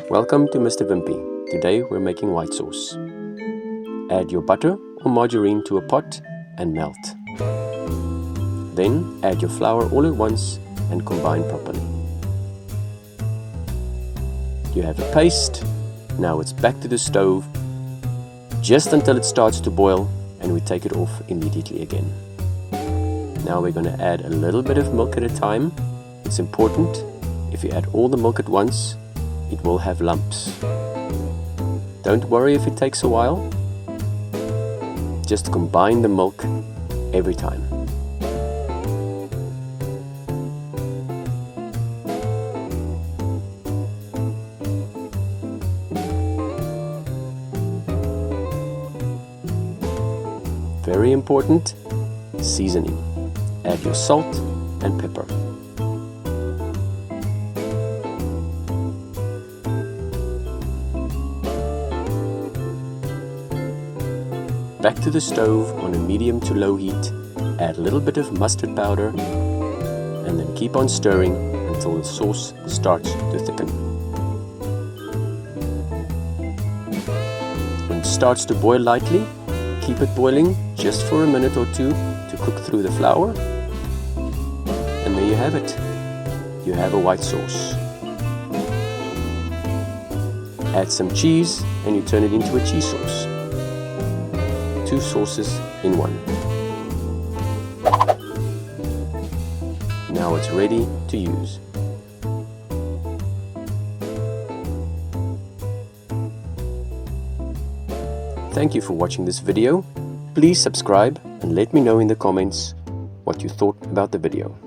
Welcome to Mr. Wimpie. Today we're making white sauce. Add your butter or margarine to a pot and melt. Then add your flour all at once and combine properly. You have a paste. Now it's back to the stove just until it starts to boil, and we take it off immediately again. Now we're going to add a little bit of milk at a time. It's important, if you add all the milk at once, it will have lumps. Don't worry if it takes a while. Just combine the milk every time. Very important, seasoning. Add your salt and pepper. Back to the stove on a medium to low heat. Add a little bit of mustard powder and then keep on stirring until the sauce starts to thicken. When it starts to boil lightly, keep it boiling just for a minute or two to cook through the flour. And there you have it. You have a white sauce. Add some cheese and you turn it into a cheese sauce. 2 sauces in one. Now it's ready to use. Thank you for watching this video. Please subscribe and let me know in the comments what you thought about the video.